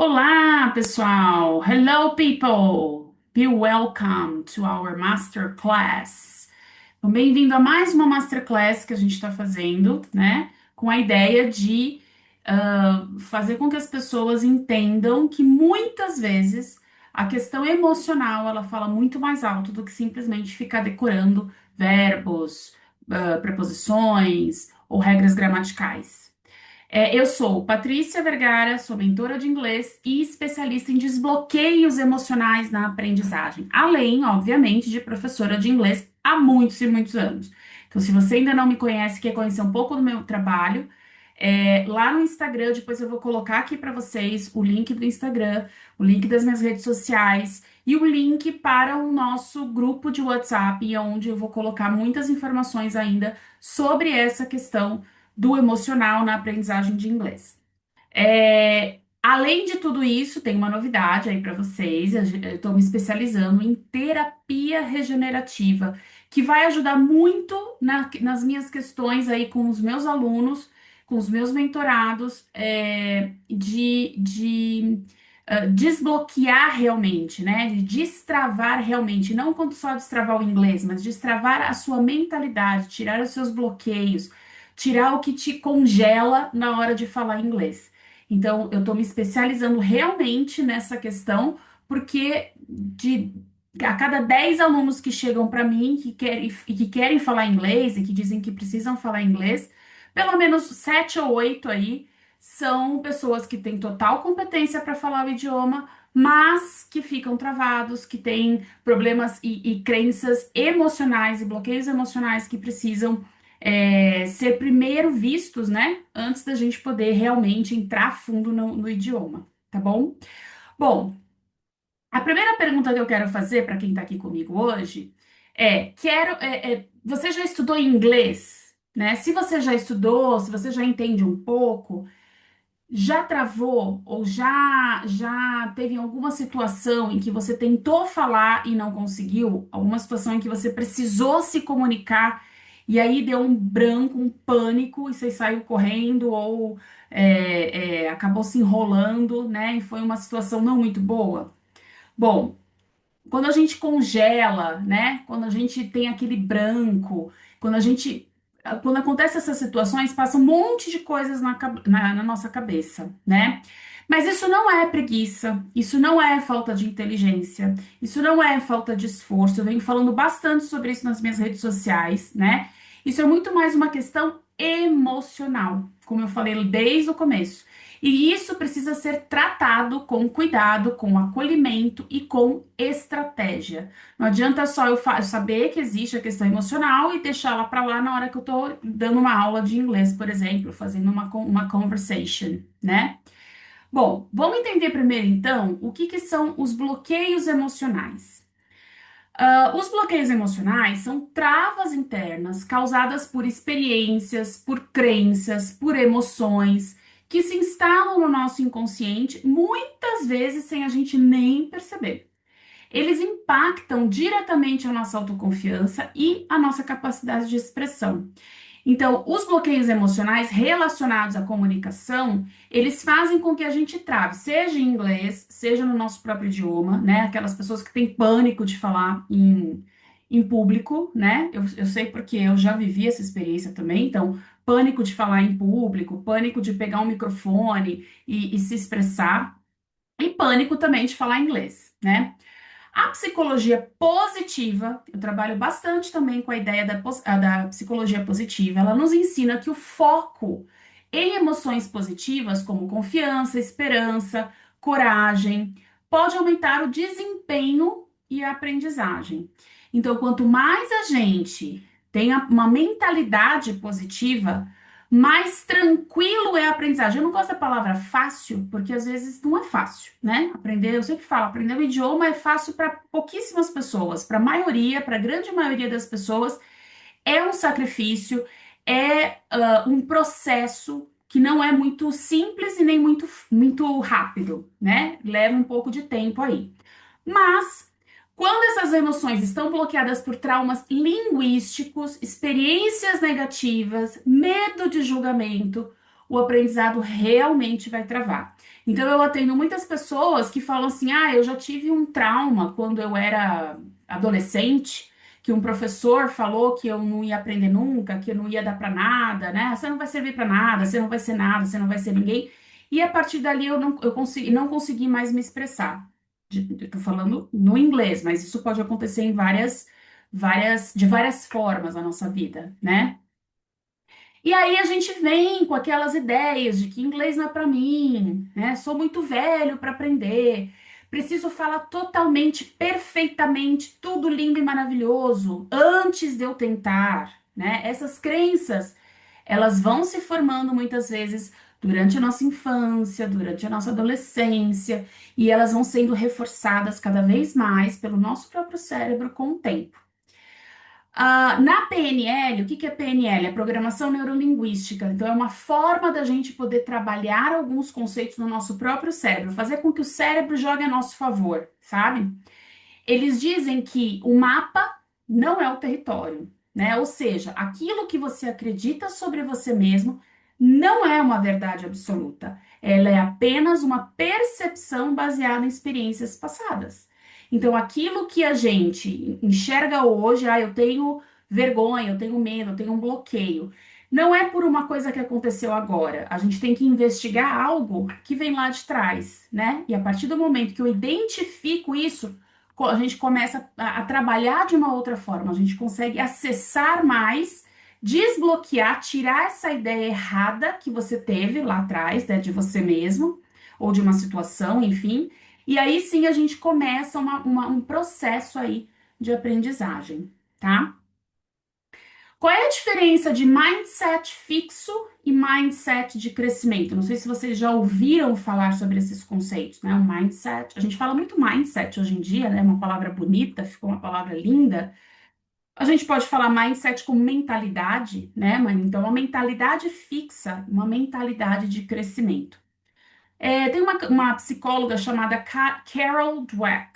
Olá, pessoal! Hello, people! Be welcome to our masterclass. Então, bem-vindo a mais uma masterclass que a gente está fazendo, né? Com a ideia de fazer com que as pessoas entendam que muitas vezes a questão emocional ela fala muito mais alto do que simplesmente ficar decorando verbos, preposições ou regras gramaticais. Eu sou Patrícia Vergara, sou mentora de inglês e especialista em desbloqueios emocionais na aprendizagem, além, obviamente, de professora de inglês há muitos e muitos anos. Então, se você ainda não me conhece, quer conhecer um pouco do meu trabalho, lá no Instagram, depois eu vou colocar aqui para vocês o link do Instagram, o link das minhas redes sociais e o link para o nosso grupo de WhatsApp, onde eu vou colocar muitas informações ainda sobre essa questão do emocional na aprendizagem de inglês. Além de tudo isso, tem uma novidade aí para vocês. Eu estou me especializando em terapia regenerativa, que vai ajudar muito nas minhas questões aí com os meus alunos, com os meus mentorados, desbloquear realmente, né? De destravar realmente, não só destravar o inglês, mas destravar a sua mentalidade, tirar os seus bloqueios, tirar o que te congela na hora de falar inglês. Então, eu estou me especializando realmente nessa questão, porque a cada 10 alunos que chegam para mim que querem falar inglês e que dizem que precisam falar inglês, pelo menos 7 ou 8 aí são pessoas que têm total competência para falar o idioma, mas que ficam travados, que têm problemas e crenças emocionais e bloqueios emocionais que precisam ser primeiro vistos, né? Antes da gente poder realmente entrar a fundo no idioma, tá bom? Bom, a primeira pergunta que eu quero fazer para quem está aqui comigo hoje você já estudou inglês, né? Se você já estudou, se você já entende um pouco, já travou ou já teve alguma situação em que você tentou falar e não conseguiu? Alguma situação em que você precisou se comunicar e aí deu um branco, um pânico e você saiu correndo ou acabou se enrolando, né? E foi uma situação não muito boa? Bom, quando a gente congela, né? Quando a gente tem aquele branco, quando acontece essas situações, passa um monte de coisas na nossa cabeça, né? Mas isso não é preguiça, isso não é falta de inteligência, isso não é falta de esforço. Eu venho falando bastante sobre isso nas minhas redes sociais, né? Isso é muito mais uma questão emocional, como eu falei desde o começo. E isso precisa ser tratado com cuidado, com acolhimento e com estratégia. Não adianta só eu saber que existe a questão emocional e deixar ela para lá na hora que eu estou dando uma aula de inglês, por exemplo, fazendo uma conversation, né? Bom, vamos entender primeiro então o que são os bloqueios emocionais. Os bloqueios emocionais são travas internas causadas por experiências, por crenças, por emoções que se instalam no nosso inconsciente, muitas vezes sem a gente nem perceber. Eles impactam diretamente a nossa autoconfiança e a nossa capacidade de expressão. Então, os bloqueios emocionais relacionados à comunicação, eles fazem com que a gente trave, seja em inglês, seja no nosso próprio idioma, né? Aquelas pessoas que têm pânico de falar em público, né? Eu sei porque eu já vivi essa experiência também, então, pânico de falar em público, pânico de pegar um microfone e se expressar, e pânico também de falar inglês, né? A psicologia positiva, eu trabalho bastante também com a ideia da psicologia positiva, ela nos ensina que o foco em emoções positivas, como confiança, esperança, coragem, pode aumentar o desempenho e a aprendizagem. Então, quanto mais a gente tem uma mentalidade positiva, mais tranquilo é a aprendizagem. Eu não gosto da palavra fácil, porque às vezes não é fácil, né? Aprender, eu sempre falo, aprender um idioma é fácil para pouquíssimas pessoas, para a maioria, para a grande maioria das pessoas, é um sacrifício, um processo que não é muito simples e nem muito rápido, né? Leva um pouco de tempo aí. Mas, quando essas emoções estão bloqueadas por traumas linguísticos, experiências negativas, medo de julgamento o aprendizado realmente vai travar. Então, eu atendo muitas pessoas que falam assim: ah, eu já tive um trauma quando eu era adolescente, que um professor falou que eu não ia aprender nunca, que eu não ia dar para nada, né? Você não vai servir para nada, você não vai ser nada, você não vai ser ninguém. E a partir dali não consegui mais me expressar. Eu tô falando no inglês, mas isso pode acontecer em de várias formas na nossa vida, né? E aí a gente vem com aquelas ideias de que inglês não é para mim, né? Sou muito velho para aprender. Preciso falar totalmente, perfeitamente, tudo lindo e maravilhoso antes de eu tentar, né? Essas crenças, elas vão se formando muitas vezes durante a nossa infância, durante a nossa adolescência, e elas vão sendo reforçadas cada vez mais pelo nosso próprio cérebro com o tempo. Na PNL, o que que é PNL? É programação neurolinguística. Então, é uma forma da gente poder trabalhar alguns conceitos no nosso próprio cérebro, fazer com que o cérebro jogue a nosso favor, sabe? Eles dizem que o mapa não é o território, né? Ou seja, aquilo que você acredita sobre você mesmo não é uma verdade absoluta. Ela é apenas uma percepção baseada em experiências passadas. Então, aquilo que a gente enxerga hoje, ah, eu tenho vergonha, eu tenho medo, eu tenho um bloqueio. Não é por uma coisa que aconteceu agora. A gente tem que investigar algo que vem lá de trás, né? E a partir do momento que eu identifico isso, a gente começa a trabalhar de uma outra forma, a gente consegue acessar mais, desbloquear, tirar essa ideia errada que você teve lá atrás, né, de você mesmo, ou de uma situação, enfim, e aí sim a gente começa um processo aí de aprendizagem, tá? Qual é a diferença de mindset fixo e mindset de crescimento? Não sei se vocês já ouviram falar sobre esses conceitos, né? O mindset, a gente fala muito mindset hoje em dia, né? Uma palavra bonita, ficou uma palavra linda. A gente pode falar mindset como mentalidade, né? Então, uma mentalidade fixa, uma mentalidade de crescimento. Tem uma psicóloga chamada Carol Dweck,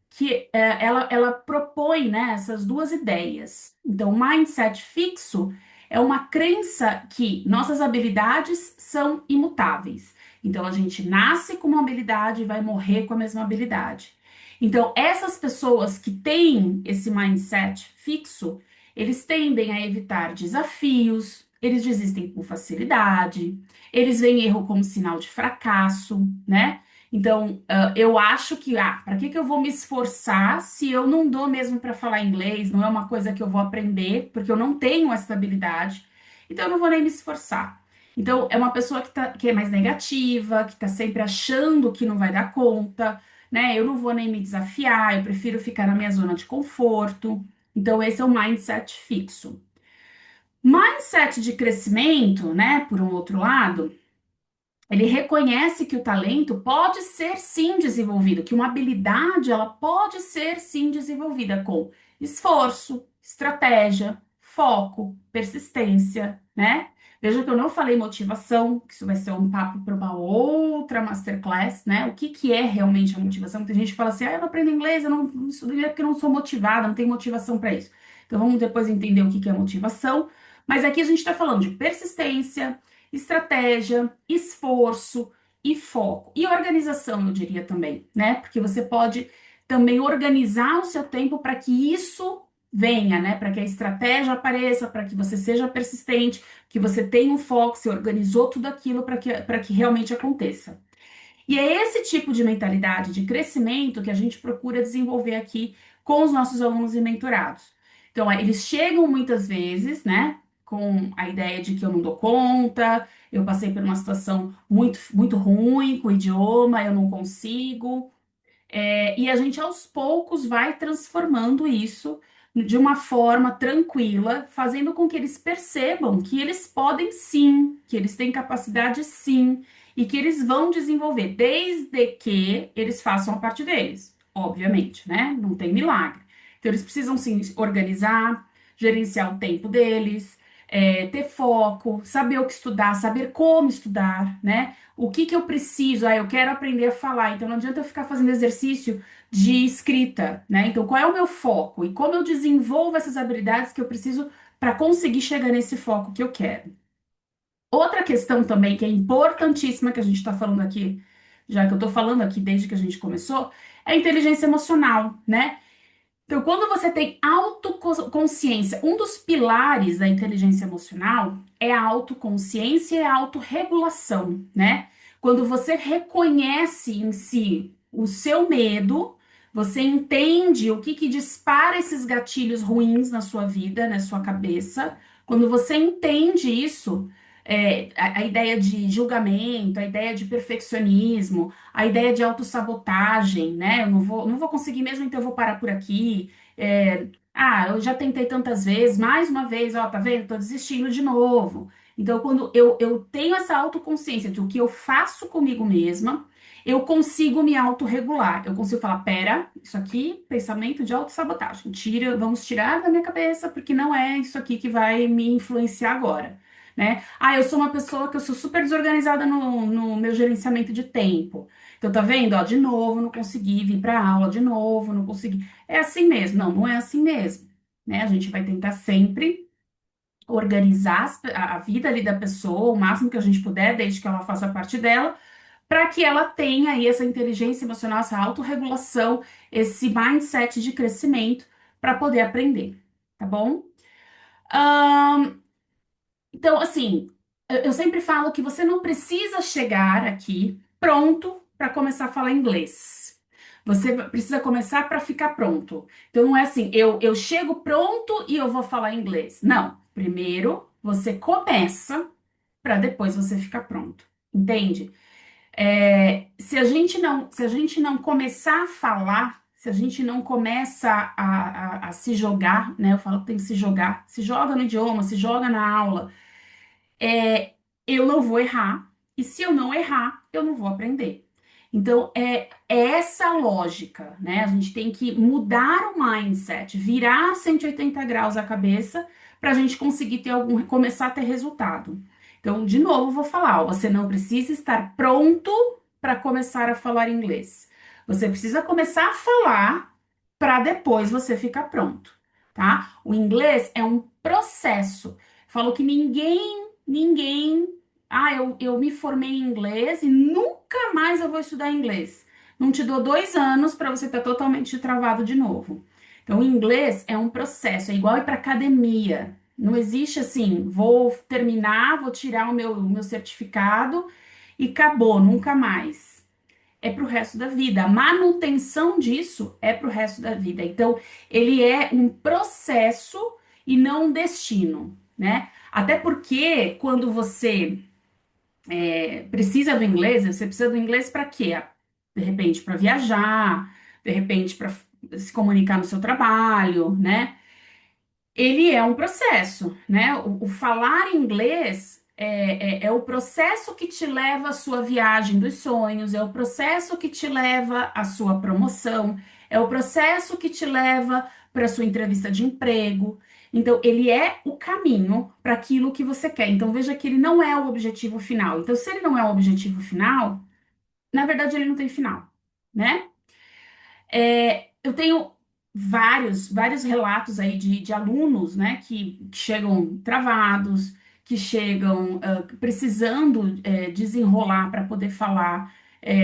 que ela propõe, né, essas duas ideias. Então, mindset fixo é uma crença que nossas habilidades são imutáveis. Então, a gente nasce com uma habilidade e vai morrer com a mesma habilidade. Então, essas pessoas que têm esse mindset fixo, eles tendem a evitar desafios, eles desistem com facilidade, eles veem erro como sinal de fracasso, né? Então, eu acho que, para que que eu vou me esforçar se eu não dou mesmo para falar inglês? Não é uma coisa que eu vou aprender, porque eu não tenho essa habilidade, então eu não vou nem me esforçar. Então, é uma pessoa que é mais negativa, que está sempre achando que não vai dar conta, né? Eu não vou nem me desafiar, eu prefiro ficar na minha zona de conforto. Então, esse é o mindset fixo. Mindset de crescimento, né? Por um outro lado, ele reconhece que o talento pode ser sim desenvolvido, que uma habilidade ela pode ser sim desenvolvida com esforço, estratégia, foco, persistência, né? Veja que eu não falei motivação, que isso vai ser um papo para uma outra masterclass, né? O que que é realmente a motivação? Tem gente que fala assim: ah, eu não aprendo inglês, eu não estudo inglês porque eu não sou motivada, não tenho motivação para isso. Então vamos depois entender o que que é motivação. Mas aqui a gente está falando de persistência, estratégia, esforço e foco. E organização, eu diria também, né? Porque você pode também organizar o seu tempo para que isso venha, né? Para que a estratégia apareça, para que você seja persistente, que você tenha um foco, você organizou tudo aquilo para que realmente aconteça. E é esse tipo de mentalidade de crescimento que a gente procura desenvolver aqui com os nossos alunos e mentorados. Então, eles chegam muitas vezes, né, com a ideia de que eu não dou conta, eu passei por uma situação muito ruim com o idioma, eu não consigo. E a gente aos poucos vai transformando isso de uma forma tranquila, fazendo com que eles percebam que eles podem sim, que eles têm capacidade sim, e que eles vão desenvolver, desde que eles façam a parte deles, obviamente, né? Não tem milagre. Então eles precisam sim organizar, gerenciar o tempo deles, ter foco, saber o que estudar, saber como estudar, né? O que que eu preciso? Ah, eu quero aprender a falar, então não adianta eu ficar fazendo exercício de escrita, né? Então, qual é o meu foco e como eu desenvolvo essas habilidades que eu preciso para conseguir chegar nesse foco que eu quero? Outra questão também que é importantíssima que a gente está falando aqui, já que eu estou falando aqui desde que a gente começou, é a inteligência emocional, né? Então, quando você tem autoconsciência, um dos pilares da inteligência emocional é a autoconsciência e a autorregulação, né? Quando você reconhece em si o seu medo, você entende o que que dispara esses gatilhos ruins na sua vida, na sua cabeça. Quando você entende isso, a ideia de julgamento, a ideia de perfeccionismo, a ideia de autossabotagem, né? Eu não vou conseguir mesmo, então eu vou parar por aqui. Eu já tentei tantas vezes, mais uma vez, ó, tá vendo? Tô desistindo de novo. Então, quando eu tenho essa autoconsciência de o que eu faço comigo mesma, eu consigo me autorregular. Eu consigo falar, pera, isso aqui, pensamento de autossabotagem. Tira, vamos tirar da minha cabeça, porque não é isso aqui que vai me influenciar agora. Né? Ah, eu sou uma pessoa que eu sou super desorganizada no meu gerenciamento de tempo. Então, tá vendo? Ó, de novo, não consegui vir para aula, de novo, não consegui. É assim mesmo? Não, não é assim mesmo. Né? A gente vai tentar sempre organizar a vida ali da pessoa o máximo que a gente puder, desde que ela faça parte dela, para que ela tenha aí essa inteligência emocional, essa autorregulação, esse mindset de crescimento para poder aprender, tá bom? Então, assim, eu sempre falo que você não precisa chegar aqui pronto para começar a falar inglês. Você precisa começar para ficar pronto. Então, não é assim, eu chego pronto e eu vou falar inglês. Não. Primeiro, você começa para depois você ficar pronto. Entende? Se a gente não começar a falar, se a gente não começa a se jogar, né? Eu falo que tem que se joga no idioma, se joga na aula eu não vou errar, e se eu não errar, eu não vou aprender. Então, é essa a lógica, né? A gente tem que mudar o mindset, virar 180 graus a cabeça para a gente conseguir começar a ter resultado. Então, de novo, vou falar, ó, você não precisa estar pronto para começar a falar inglês. Você precisa começar a falar para depois você ficar pronto, tá? O inglês é um processo. Falou que ninguém. Eu me formei em inglês e nunca mais eu vou estudar inglês. Não te dou 2 anos para você estar totalmente travado de novo. Então, o inglês é um processo, é igual ir para academia. Não existe assim, vou terminar, vou tirar o meu certificado e acabou, nunca mais. É para o resto da vida. A manutenção disso é para o resto da vida. Então, ele é um processo e não um destino, né? Até porque quando você precisa do inglês, você precisa do inglês para quê? De repente para viajar, de repente para se comunicar no seu trabalho, né? Ele é um processo, né? O falar inglês é o processo que te leva à sua viagem dos sonhos, é o processo que te leva à sua promoção, é o processo que te leva para a sua entrevista de emprego. Então, ele é o caminho para aquilo que você quer. Então, veja que ele não é o objetivo final. Então, se ele não é o objetivo final, na verdade, ele não tem final, né? Eu tenho vários relatos aí de alunos, né, que chegam travados, que chegam precisando desenrolar para poder falar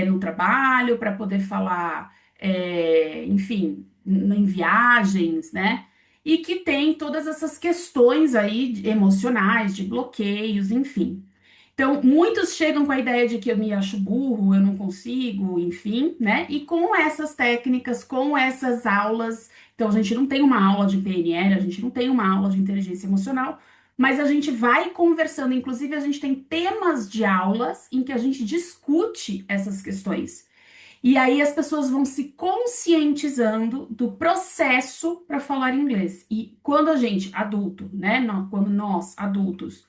no trabalho, para poder falar, enfim, em viagens, né? E que tem todas essas questões aí emocionais, de bloqueios, enfim. Então, muitos chegam com a ideia de que eu me acho burro, eu não consigo, enfim, né? E com essas técnicas, com essas aulas, então a gente não tem uma aula de PNL, a gente não tem uma aula de inteligência emocional, mas a gente vai conversando, inclusive a gente tem temas de aulas em que a gente discute essas questões. E aí as pessoas vão se conscientizando do processo para falar inglês. E quando a gente, adulto, né? Quando nós, adultos,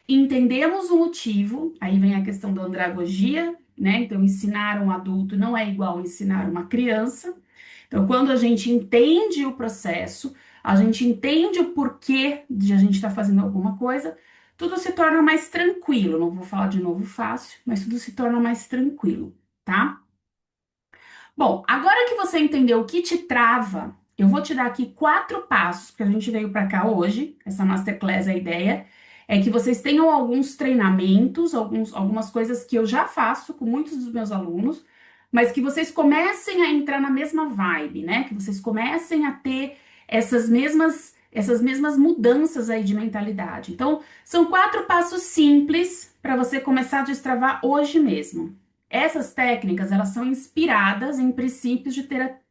entendemos o motivo, aí vem a questão da andragogia, né? Então, ensinar um adulto não é igual ensinar uma criança. Então, quando a gente entende o processo, a gente entende o porquê de a gente estar fazendo alguma coisa, tudo se torna mais tranquilo. Não vou falar de novo fácil, mas tudo se torna mais tranquilo, tá? Bom, agora que você entendeu o que te trava, eu vou te dar aqui 4 passos, porque a gente veio para cá hoje, essa masterclass, a ideia é que vocês tenham alguns treinamentos, algumas coisas que eu já faço com muitos dos meus alunos, mas que vocês comecem a entrar na mesma vibe, né? Que vocês comecem a ter essas mesmas mudanças aí de mentalidade. Então, são 4 passos simples para você começar a destravar hoje mesmo. Essas técnicas, elas são inspiradas em princípios de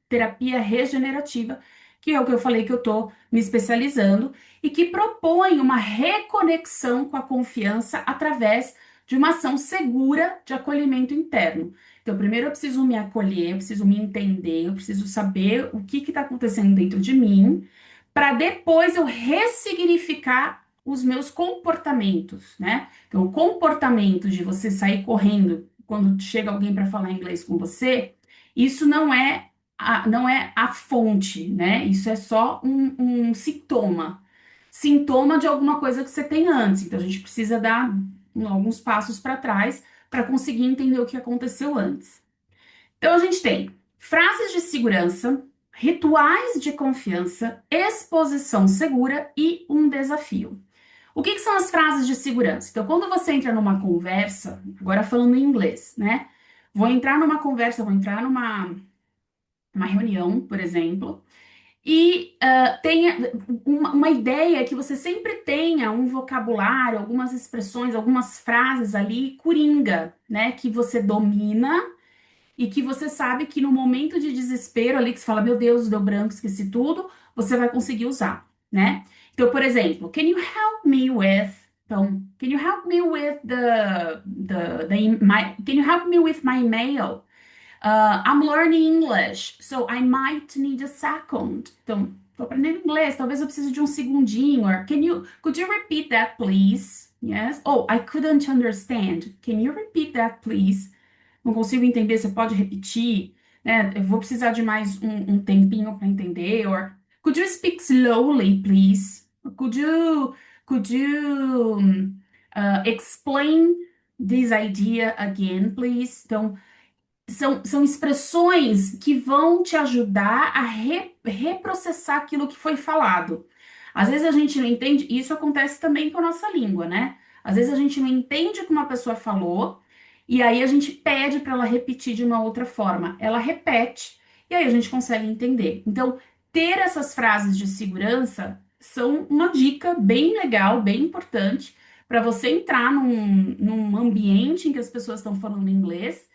terapia regenerativa, que é o que eu falei que eu estou me especializando, e que propõem uma reconexão com a confiança através de uma ação segura de acolhimento interno. Então, primeiro eu preciso me acolher, eu preciso me entender, eu preciso saber o que está acontecendo dentro de mim, para depois eu ressignificar os meus comportamentos, né? Então, o comportamento de você sair correndo quando chega alguém para falar inglês com você, isso não é a fonte, né? Isso é só um sintoma. Sintoma de alguma coisa que você tem antes. Então, a gente precisa dar alguns passos para trás para conseguir entender o que aconteceu antes. Então, a gente tem frases de segurança, rituais de confiança, exposição segura e um desafio. O que são as frases de segurança? Então, quando você entra numa conversa, agora falando em inglês, né? Vou entrar numa conversa, vou entrar numa reunião, por exemplo, e tenha uma ideia que você sempre tenha um vocabulário, algumas expressões, algumas frases ali, coringa, né? Que você domina e que você sabe que no momento de desespero ali, que você fala, meu Deus, deu branco, esqueci tudo, você vai conseguir usar, né? Então, por exemplo, can you help me with... Então, can you help me with can you help me with my email? I'm learning English, so I might need a second. Então, tô aprendendo inglês, talvez eu precise de um segundinho. Or could you repeat that, please? Yes. Oh, I couldn't understand. Can you repeat that, please? Não consigo entender, você pode repetir, né? Eu vou precisar de mais um tempinho para entender. Or could you speak slowly, please? Could you explain this idea again, please? Então, são expressões que vão te ajudar a reprocessar aquilo que foi falado. Às vezes a gente não entende, e isso acontece também com a nossa língua, né? Às vezes a gente não entende o que uma pessoa falou, e aí a gente pede para ela repetir de uma outra forma. Ela repete, e aí a gente consegue entender. Então, ter essas frases de segurança são uma dica bem legal, bem importante, para você entrar num ambiente em que as pessoas estão falando inglês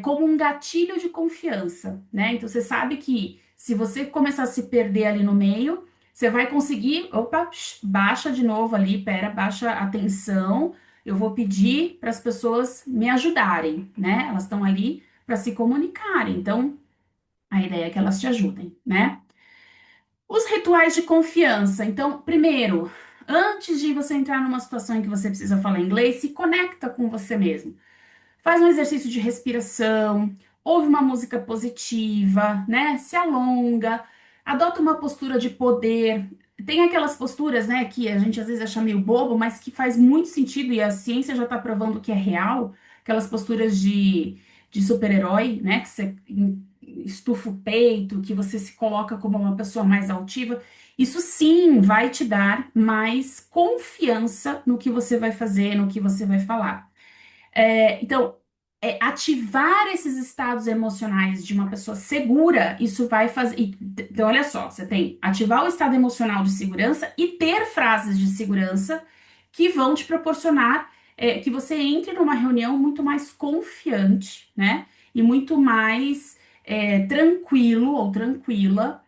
como um gatilho de confiança, né? Então você sabe que se você começar a se perder ali no meio, você vai conseguir, opa, baixa de novo ali, pera, baixa a tensão. Eu vou pedir para as pessoas me ajudarem, né? Elas estão ali para se comunicarem. Então, a ideia é que elas te ajudem, né? Os rituais de confiança. Então, primeiro, antes de você entrar numa situação em que você precisa falar inglês, se conecta com você mesmo. Faz um exercício de respiração, ouve uma música positiva, né? Se alonga, adota uma postura de poder. Tem aquelas posturas, né, que a gente às vezes acha meio bobo, mas que faz muito sentido e a ciência já está provando que é real. Aquelas posturas de super-herói, né, que você estufa o peito, que você se coloca como uma pessoa mais altiva. Isso sim vai te dar mais confiança no que você vai fazer, no que você vai falar. Então, ativar esses estados emocionais de uma pessoa segura, isso vai fazer. Então, olha só, você tem ativar o estado emocional de segurança e ter frases de segurança que vão te proporcionar que você entre numa reunião muito mais confiante, né? E muito mais tranquilo ou tranquila,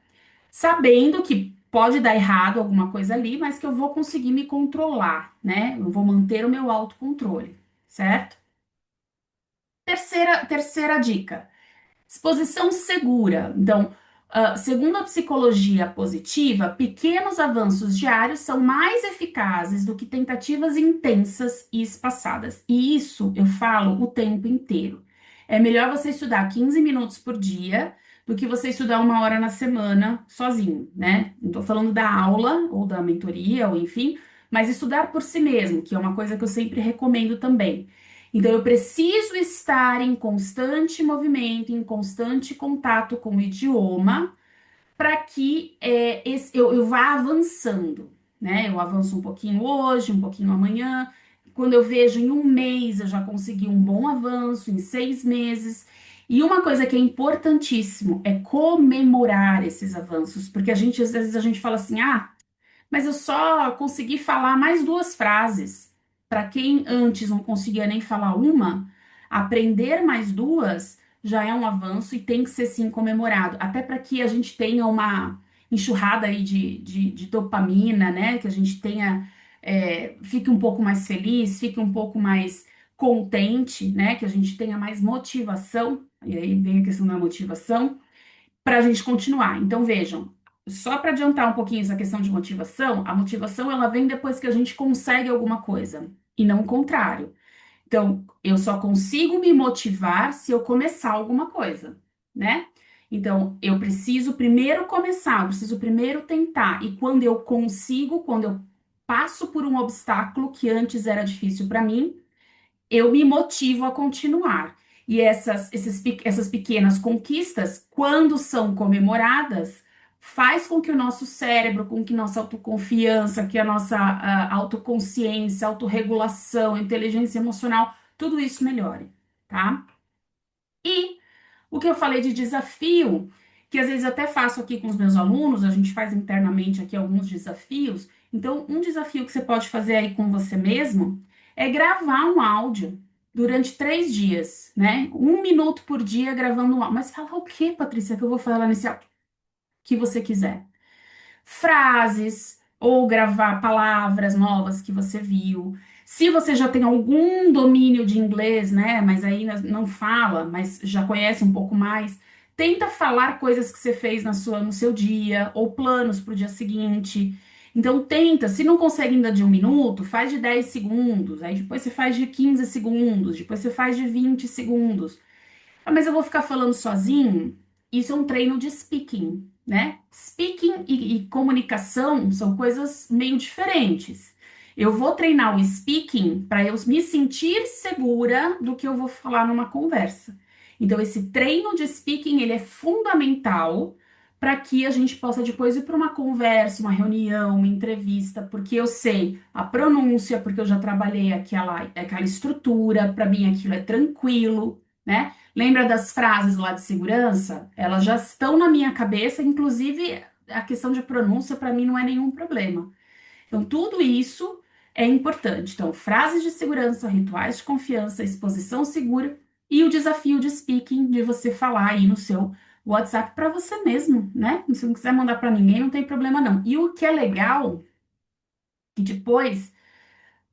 sabendo que pode dar errado alguma coisa ali, mas que eu vou conseguir me controlar, né? Eu vou manter o meu autocontrole, certo? Terceira dica. Exposição segura. Então, segundo a psicologia positiva, pequenos avanços diários são mais eficazes do que tentativas intensas e espaçadas. E isso eu falo o tempo inteiro. É melhor você estudar 15 minutos por dia do que você estudar 1 hora na semana sozinho, né? Não estou falando da aula ou da mentoria, ou enfim, mas estudar por si mesmo, que é uma coisa que eu sempre recomendo também. Então, eu preciso estar em constante movimento, em constante contato com o idioma, para que eu vá avançando, né? Eu avanço um pouquinho hoje, um pouquinho amanhã. Quando eu vejo em um mês, eu já consegui um bom avanço, em 6 meses. E uma coisa que é importantíssimo é comemorar esses avanços, porque às vezes a gente fala assim, ah, mas eu só consegui falar mais 2 frases. Para quem antes não conseguia nem falar uma, aprender mais duas já é um avanço e tem que ser sim comemorado. Até para que a gente tenha uma enxurrada aí de dopamina, né? Que a gente tenha, fique um pouco mais feliz, fique um pouco mais contente, né? Que a gente tenha mais motivação. E aí vem a questão da motivação para a gente continuar. Então, vejam, só para adiantar um pouquinho essa questão de motivação, a motivação ela vem depois que a gente consegue alguma coisa, e não o contrário. Então, eu só consigo me motivar se eu começar alguma coisa, né? Então, eu preciso primeiro começar, eu preciso primeiro tentar, e quando eu consigo, quando eu passo por um obstáculo que antes era difícil para mim, eu me motivo a continuar. E essas pequenas conquistas, quando são comemoradas, faz com que o nosso cérebro, com que nossa autoconfiança, que a nossa autoconsciência, autorregulação, inteligência emocional, tudo isso melhore, tá? E o que eu falei de desafio, que às vezes eu até faço aqui com os meus alunos, a gente faz internamente aqui alguns desafios. Então, um desafio que você pode fazer aí com você mesmo é gravar um áudio durante 3 dias, né? 1 minuto por dia gravando um áudio. Mas fala o quê, Patrícia, que eu vou falar nesse áudio? Que você quiser frases ou gravar palavras novas que você viu. Se você já tem algum domínio de inglês, né, mas aí não fala, mas já conhece um pouco mais, tenta falar coisas que você fez no seu dia ou planos para o dia seguinte. Então tenta, se não consegue ainda de 1 minuto, faz de 10 segundos, aí depois você faz de 15 segundos, depois você faz de 20 segundos. Ah, mas eu vou ficar falando sozinho? Isso é um treino de speaking, né? Speaking e comunicação são coisas meio diferentes. Eu vou treinar o speaking para eu me sentir segura do que eu vou falar numa conversa. Então, esse treino de speaking, ele é fundamental para que a gente possa depois ir para uma conversa, uma reunião, uma entrevista, porque eu sei a pronúncia, porque eu já trabalhei aquela estrutura, para mim aquilo é tranquilo, né? Lembra das frases lá de segurança? Elas já estão na minha cabeça, inclusive a questão de pronúncia para mim não é nenhum problema. Então, tudo isso é importante. Então, frases de segurança, rituais de confiança, exposição segura e o desafio de speaking, de você falar aí no seu WhatsApp para você mesmo, né? Se não quiser mandar para ninguém, não tem problema não. E o que é legal, que depois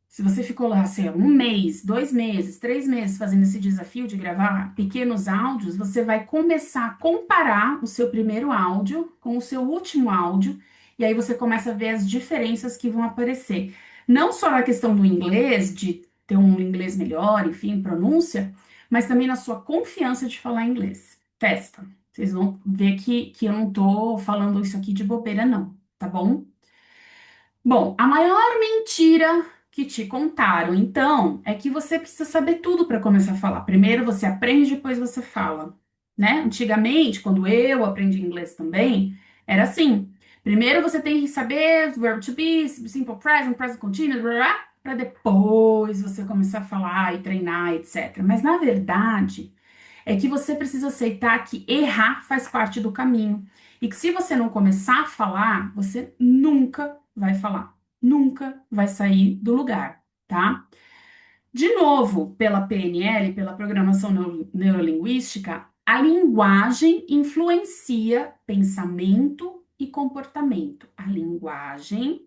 se você ficou lá, sei lá, 1 mês, 2 meses, 3 meses fazendo esse desafio de gravar pequenos áudios, você vai começar a comparar o seu primeiro áudio com o seu último áudio, e aí você começa a ver as diferenças que vão aparecer. Não só na questão do inglês, de ter um inglês melhor, enfim, pronúncia, mas também na sua confiança de falar inglês. Testa. Vocês vão ver que eu não tô falando isso aqui de bobeira, não, tá bom? Bom, a maior mentira que te contaram, então, é que você precisa saber tudo para começar a falar. Primeiro você aprende, depois você fala, né? Antigamente, quando eu aprendi inglês também, era assim. Primeiro você tem que saber verbo to be, simple present, present continuous, para depois você começar a falar e treinar, etc. Mas na verdade, é que você precisa aceitar que errar faz parte do caminho. E que se você não começar a falar, você nunca vai falar. Nunca vai sair do lugar, tá? De novo, pela PNL, pela programação neurolinguística, a linguagem influencia pensamento e comportamento. A linguagem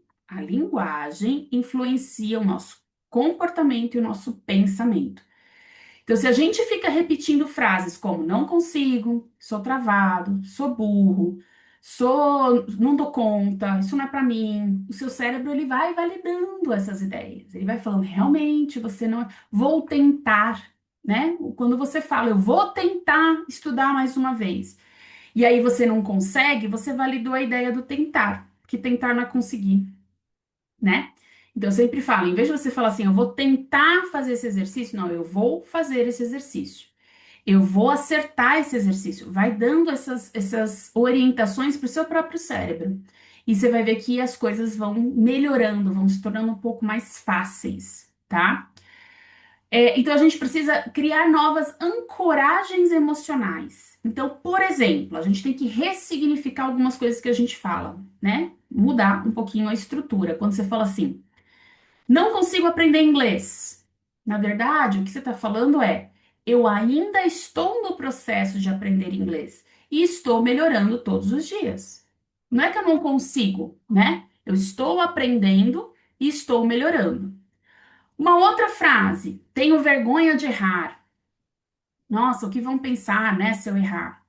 influencia o nosso comportamento e o nosso pensamento. Então, se a gente fica repetindo frases como não consigo, sou travado, sou burro, não dou conta, isso não é para mim, o seu cérebro ele vai validando essas ideias. Ele vai falando, realmente, você não é, vou tentar, né? Quando você fala, eu vou tentar estudar mais uma vez, e aí você não consegue, você validou a ideia do tentar, que tentar não é conseguir, né? Então, eu sempre falo, em vez de você falar assim, eu vou tentar fazer esse exercício, não, eu vou fazer esse exercício. Eu vou acertar esse exercício. Vai dando essas orientações para o seu próprio cérebro. e você vai ver que as coisas vão melhorando, vão se tornando um pouco mais fáceis, tá? Então a gente precisa criar novas ancoragens emocionais. Então, por exemplo, a gente tem que ressignificar algumas coisas que a gente fala, né? Mudar um pouquinho a estrutura. Quando você fala assim, não consigo aprender inglês. Na verdade, o que você está falando é, eu ainda estou no processo de aprender inglês e estou melhorando todos os dias. Não é que eu não consigo, né? Eu estou aprendendo e estou melhorando. Uma outra frase, tenho vergonha de errar. Nossa, o que vão pensar, né, se eu errar?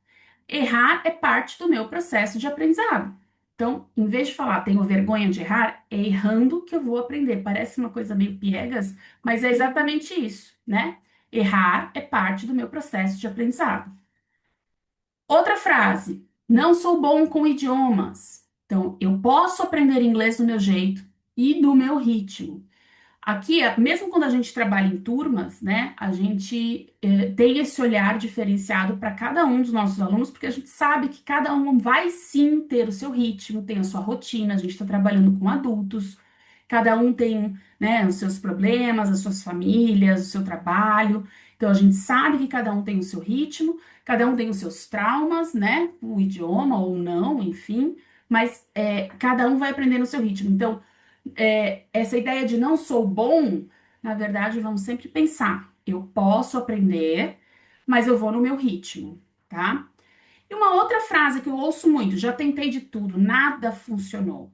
Errar é parte do meu processo de aprendizado. Então, em vez de falar tenho vergonha de errar, é errando que eu vou aprender. Parece uma coisa meio piegas, mas é exatamente isso, né? Errar é parte do meu processo de aprendizado. Outra frase, não sou bom com idiomas. Então, eu posso aprender inglês do meu jeito e do meu ritmo. Aqui, mesmo quando a gente trabalha em turmas, né, a gente tem esse olhar diferenciado para cada um dos nossos alunos, porque a gente sabe que cada um vai sim ter o seu ritmo, tem a sua rotina, a gente está trabalhando com adultos, cada um tem, né, os seus problemas, as suas famílias, o seu trabalho, então a gente sabe que cada um tem o seu ritmo, cada um tem os seus traumas, né, o idioma ou não, enfim, mas cada um vai aprender no seu ritmo. Então, essa ideia de não sou bom, na verdade, vamos sempre pensar, eu posso aprender, mas eu vou no meu ritmo, tá? E uma outra frase que eu ouço muito, já tentei de tudo, nada funcionou.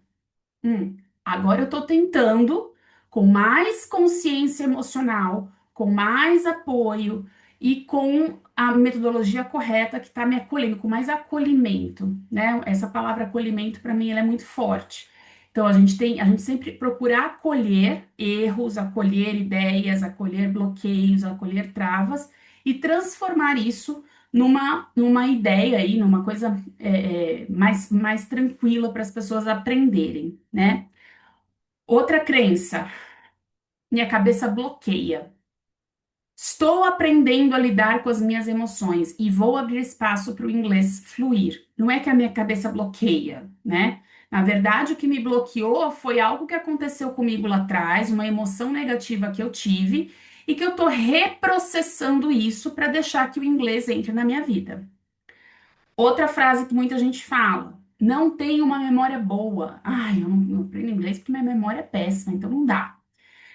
Agora eu tô tentando com mais consciência emocional, com mais apoio e com a metodologia correta que está me acolhendo, com mais acolhimento, né? Essa palavra acolhimento para mim ela é muito forte. Então a gente sempre procura acolher erros, acolher ideias, acolher bloqueios, acolher travas e transformar isso numa ideia aí, numa coisa mais tranquila para as pessoas aprenderem, né? Outra crença, minha cabeça bloqueia. Estou aprendendo a lidar com as minhas emoções e vou abrir espaço para o inglês fluir. Não é que a minha cabeça bloqueia, né? Na verdade, o que me bloqueou foi algo que aconteceu comigo lá atrás, uma emoção negativa que eu tive e que eu estou reprocessando isso para deixar que o inglês entre na minha vida. Outra frase que muita gente fala: não tenho uma memória boa. Ai, eu não aprendo inglês porque minha memória é péssima, então não dá.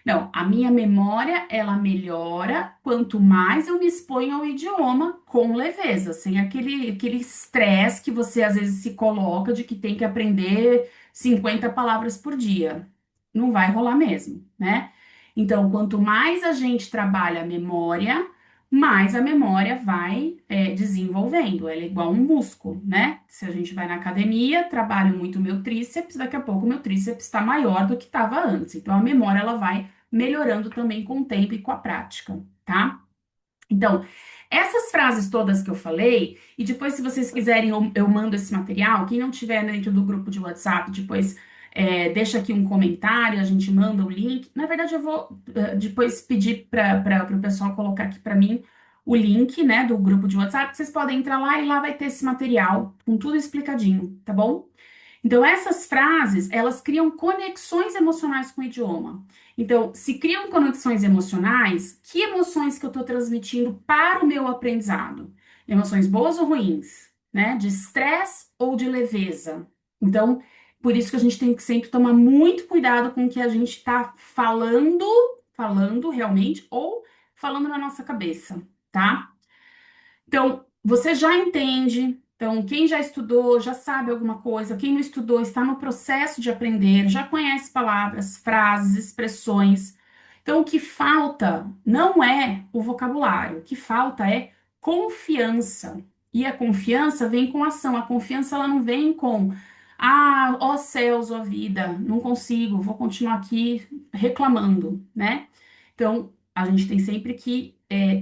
Não, a minha memória, ela melhora quanto mais eu me exponho ao idioma com leveza, sem aquele estresse que você às vezes se coloca de que tem que aprender 50 palavras por dia. Não vai rolar mesmo, né? Então, quanto mais a gente trabalha a memória, mais a memória vai desenvolvendo. Ela é igual um músculo, né? Se a gente vai na academia, trabalho muito o meu tríceps, daqui a pouco o meu tríceps está maior do que estava antes. Então, a memória, ela vai melhorando também com o tempo e com a prática, tá? Então, essas frases todas que eu falei, e depois, se vocês quiserem, eu mando esse material. Quem não tiver dentro do grupo de WhatsApp, depois deixa aqui um comentário, a gente manda o link. Na verdade, eu vou depois pedir para o pessoal colocar aqui para mim o link, né, do grupo de WhatsApp. Vocês podem entrar lá e lá vai ter esse material com tudo explicadinho, tá bom? Então, essas frases, elas criam conexões emocionais com o idioma. Então, se criam conexões emocionais, que emoções que eu estou transmitindo para o meu aprendizado? Emoções boas ou ruins, né? De estresse ou de leveza. Então, por isso que a gente tem que sempre tomar muito cuidado com o que a gente está falando realmente, ou falando na nossa cabeça, tá? Então, você já entende. Então, quem já estudou já sabe alguma coisa. Quem não estudou está no processo de aprender, já conhece palavras, frases, expressões. Então, o que falta não é o vocabulário, o que falta é confiança. E a confiança vem com ação. A confiança ela não vem com ó céus, ó vida, não consigo, vou continuar aqui reclamando, né? Então, a gente tem sempre que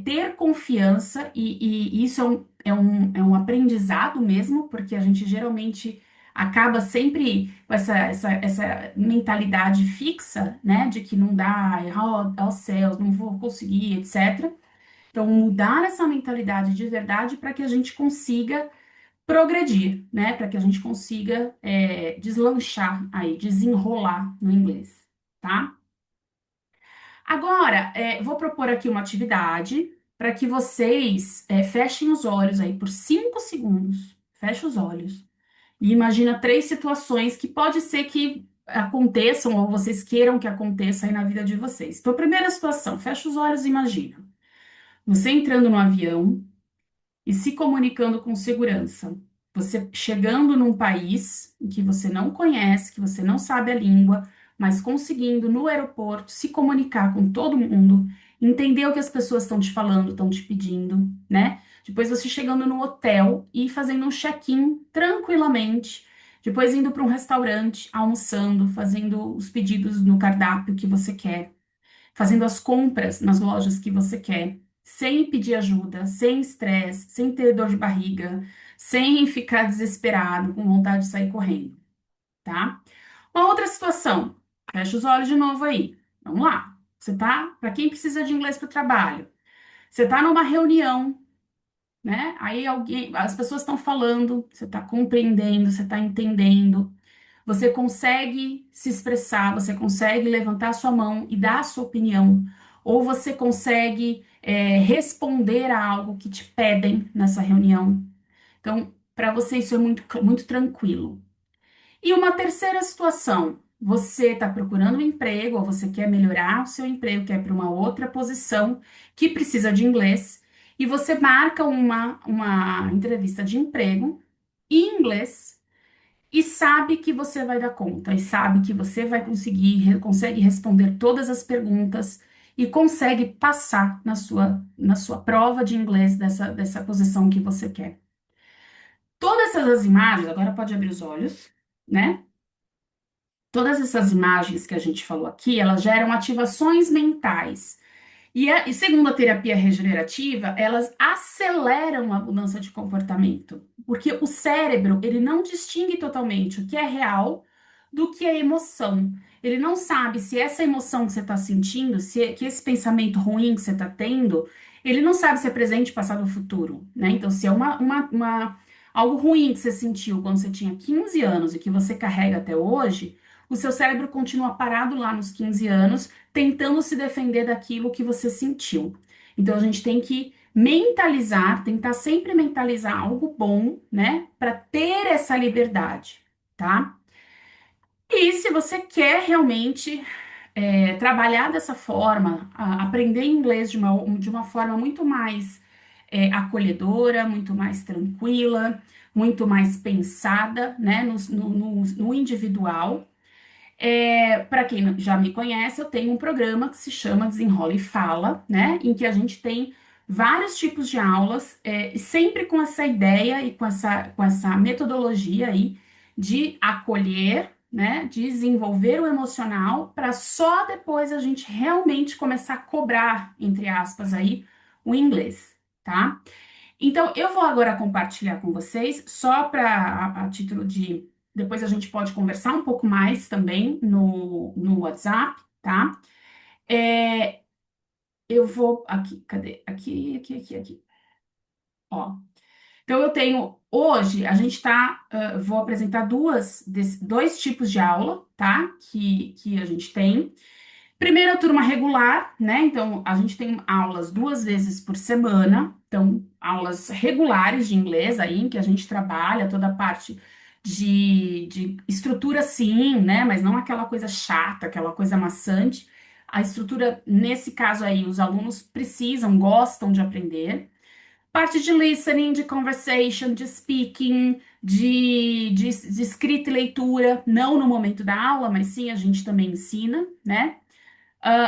ter confiança, e isso é um aprendizado mesmo, porque a gente geralmente acaba sempre com essa mentalidade fixa, né, de que não dá, ó céus, não vou conseguir, etc. Então, mudar essa mentalidade de verdade para que a gente consiga progredir, né? Para que a gente consiga deslanchar aí, desenrolar no inglês, tá? Agora, vou propor aqui uma atividade para que vocês fechem os olhos aí por 5 segundos. Fecha os olhos. E imagina 3 situações que pode ser que aconteçam ou vocês queiram que aconteça aí na vida de vocês. Então, primeira situação, fecha os olhos e imagina. Você entrando no avião e se comunicando com segurança. Você chegando num país em que você não conhece, que você não sabe a língua, mas conseguindo no aeroporto se comunicar com todo mundo, entender o que as pessoas estão te falando, estão te pedindo, né? Depois você chegando no hotel e fazendo um check-in tranquilamente. Depois indo para um restaurante, almoçando, fazendo os pedidos no cardápio que você quer, fazendo as compras nas lojas que você quer, sem pedir ajuda, sem estresse, sem ter dor de barriga, sem ficar desesperado, com vontade de sair correndo, tá? Uma outra situação, fecha os olhos de novo aí. Vamos lá. Você tá, para quem precisa de inglês para o trabalho, você tá numa reunião, né? Aí alguém, as pessoas estão falando, você tá compreendendo, você tá entendendo. Você consegue se expressar, você consegue levantar sua mão e dar a sua opinião, ou você consegue responder a algo que te pedem nessa reunião. Então, para você isso é muito tranquilo. E uma terceira situação, você está procurando um emprego, ou você quer melhorar o seu emprego, quer ir para uma outra posição que precisa de inglês, e você marca uma entrevista de emprego em inglês e sabe que você vai dar conta, e sabe que você vai conseguir, consegue responder todas as perguntas e consegue passar na sua prova de inglês dessa posição que você quer. Todas essas imagens, agora pode abrir os olhos, né? Todas essas imagens que a gente falou aqui, elas geram ativações mentais. E segundo a terapia regenerativa, elas aceleram a mudança de comportamento, porque o cérebro, ele não distingue totalmente o que é real do que é emoção. Ele não sabe se essa emoção que você está sentindo, que esse pensamento ruim que você está tendo, ele não sabe se é presente, passado ou futuro, né? Então, se é algo ruim que você sentiu quando você tinha 15 anos e que você carrega até hoje, o seu cérebro continua parado lá nos 15 anos tentando se defender daquilo que você sentiu. Então a gente tem que mentalizar, tentar sempre mentalizar algo bom, né, para ter essa liberdade, tá? E se você quer realmente trabalhar dessa forma, aprender inglês de uma forma muito mais acolhedora, muito mais tranquila, muito mais pensada, né, no individual. Para quem já me conhece, eu tenho um programa que se chama Desenrola e Fala, né? Em que a gente tem vários tipos de aulas, e sempre com essa ideia e com essa metodologia aí de acolher, né? De desenvolver o emocional, para só depois a gente realmente começar a cobrar, entre aspas, aí, o inglês, tá? Então, eu vou agora compartilhar com vocês, só para a título de. Depois a gente pode conversar um pouco mais também no WhatsApp, tá? É, eu vou. Aqui, cadê? Aqui. Ó. Então, eu tenho. Hoje, a gente tá. Vou apresentar dois tipos de aula, tá? Que a gente tem. Primeira turma regular, né? Então, a gente tem aulas 2 vezes por semana. Então, aulas regulares de inglês aí, em que a gente trabalha toda a parte de estrutura, sim, né? Mas não aquela coisa chata, aquela coisa maçante. A estrutura, nesse caso aí, os alunos precisam, gostam de aprender. Parte de listening, de conversation, de speaking, de escrita e leitura, não no momento da aula, mas sim a gente também ensina, né?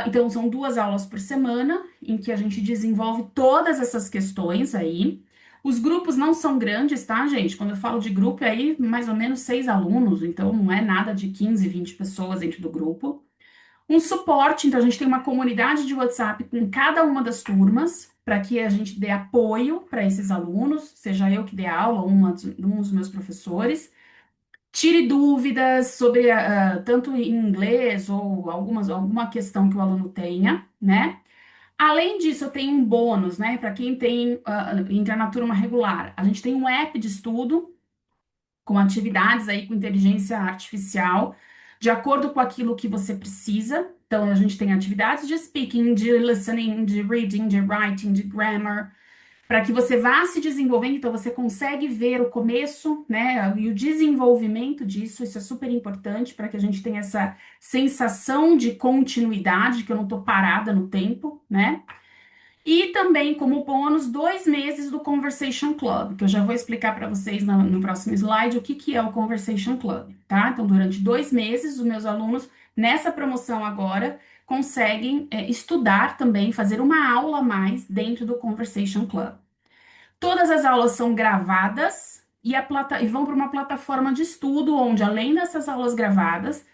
Então, são 2 aulas por semana em que a gente desenvolve todas essas questões aí. Os grupos não são grandes, tá, gente? Quando eu falo de grupo, é aí mais ou menos 6 alunos, então não é nada de 15, 20 pessoas dentro do grupo. Um suporte, então a gente tem uma comunidade de WhatsApp com cada uma das turmas, para que a gente dê apoio para esses alunos, seja eu que dê aula ou um dos meus professores. Tire dúvidas sobre tanto em inglês ou alguma questão que o aluno tenha, né? Além disso, eu tenho um bônus, né? Para quem tem, entra na turma regular. A gente tem um app de estudo com atividades aí com inteligência artificial, de acordo com aquilo que você precisa. Então, a gente tem atividades de speaking, de listening, de reading, de writing, de grammar, para que você vá se desenvolvendo. Então, você consegue ver o começo, né, e o desenvolvimento disso. Isso é super importante para que a gente tenha essa sensação de continuidade, que eu não estou parada no tempo, né? E também, como bônus, 2 meses do Conversation Club, que eu já vou explicar para vocês no próximo slide o que que é o Conversation Club, tá? Então, durante 2 meses, os meus alunos, nessa promoção agora, conseguem estudar também, fazer uma aula a mais dentro do Conversation Club. Todas as aulas são gravadas e vão para uma plataforma de estudo, onde, além dessas aulas gravadas,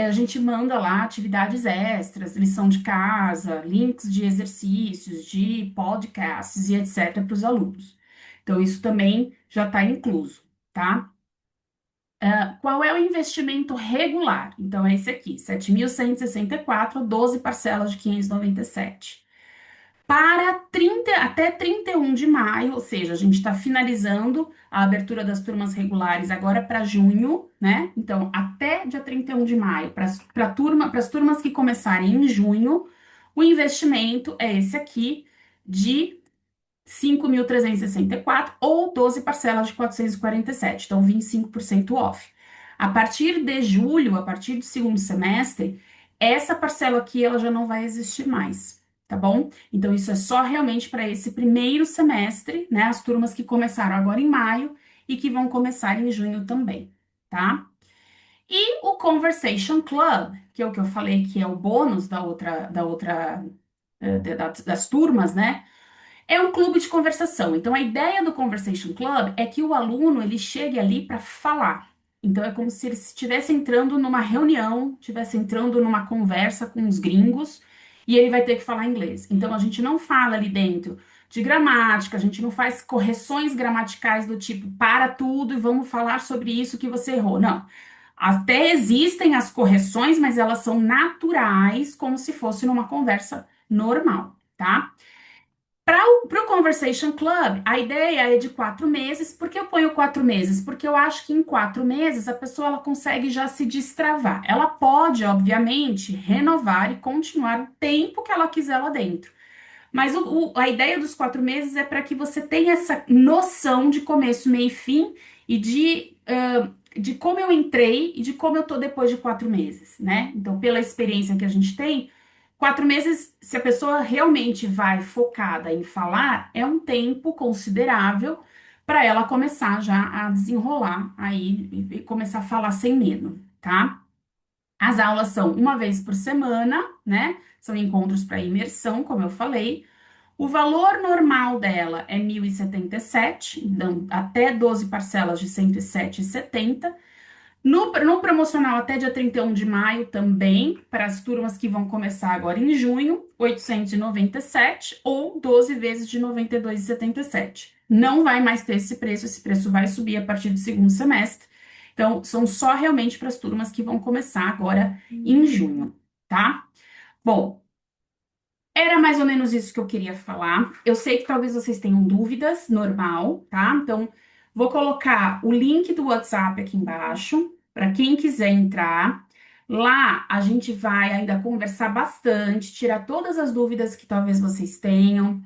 a gente manda lá atividades extras, lição de casa, links de exercícios, de podcasts e etc. para os alunos. Então, isso também já está incluso, tá? Qual é o investimento regular? Então, é esse aqui, 7.164, 12 parcelas de 597 para 30, até 31 de maio, ou seja, a gente está finalizando a abertura das turmas regulares agora para junho, né? Então, até dia 31 de maio, para as turmas que começarem em junho, o investimento é esse aqui de 5.364 ou 12 parcelas de 447, então 25% off. A partir de julho, a partir do segundo semestre, essa parcela aqui ela já não vai existir mais, tá bom? Então isso é só realmente para esse primeiro semestre, né? As turmas que começaram agora em maio e que vão começar em junho também, tá? E o Conversation Club, que é o que eu falei que é o bônus das turmas, né? É um clube de conversação. Então, a ideia do Conversation Club é que o aluno ele chegue ali para falar. Então, é como se ele estivesse entrando numa reunião, estivesse entrando numa conversa com os gringos e ele vai ter que falar inglês. Então, a gente não fala ali dentro de gramática, a gente não faz correções gramaticais do tipo para tudo e vamos falar sobre isso que você errou. Não. Até existem as correções, mas elas são naturais, como se fosse numa conversa normal, tá? Para o Conversation Club, a ideia é de 4 meses. Por que eu ponho 4 meses? Porque eu acho que em 4 meses a pessoa ela consegue já se destravar. Ela pode, obviamente, renovar e continuar o tempo que ela quiser lá dentro. Mas a ideia dos 4 meses é para que você tenha essa noção de começo, meio e fim e de como eu entrei e de como eu tô depois de 4 meses, né? Então, pela experiência que a gente tem, 4 meses, se a pessoa realmente vai focada em falar, é um tempo considerável para ela começar já a desenrolar aí e começar a falar sem medo, tá? As aulas são uma vez por semana, né? São encontros para imersão, como eu falei. O valor normal dela é 1.077, então até 12 parcelas de 107,70. No promocional até dia 31 de maio também, para as turmas que vão começar agora em junho, 897 ou 12 vezes de 92,77. Não vai mais ter esse preço vai subir a partir do segundo semestre. Então, são só realmente para as turmas que vão começar agora em junho, tá? Bom, era mais ou menos isso que eu queria falar. Eu sei que talvez vocês tenham dúvidas, normal, tá? Então, vou colocar o link do WhatsApp aqui embaixo, para quem quiser entrar. Lá a gente vai ainda conversar bastante, tirar todas as dúvidas que talvez vocês tenham.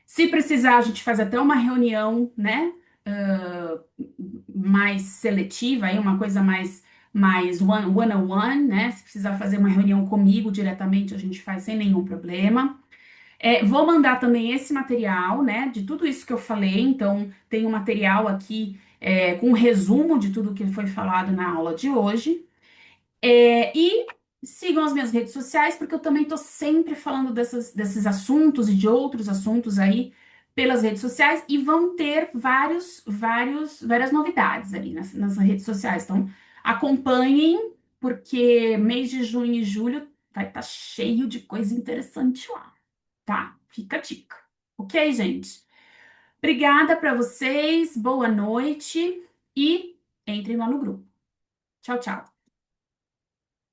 Se precisar, a gente faz até uma reunião, né? Mais seletiva, aí uma coisa mais one-on-one, né? Se precisar fazer uma reunião comigo diretamente, a gente faz sem nenhum problema. Vou mandar também esse material, né, de tudo isso que eu falei. Então, tem um material aqui com um resumo de tudo que foi falado na aula de hoje. E sigam as minhas redes sociais, porque eu também estou sempre falando desses assuntos e de outros assuntos aí pelas redes sociais, e vão ter várias novidades ali nas redes sociais. Então, acompanhem, porque mês de junho e julho vai estar cheio de coisa interessante lá. Tá, fica a dica. Ok, gente? Obrigada para vocês, boa noite e entrem lá no grupo. Tchau, tchau.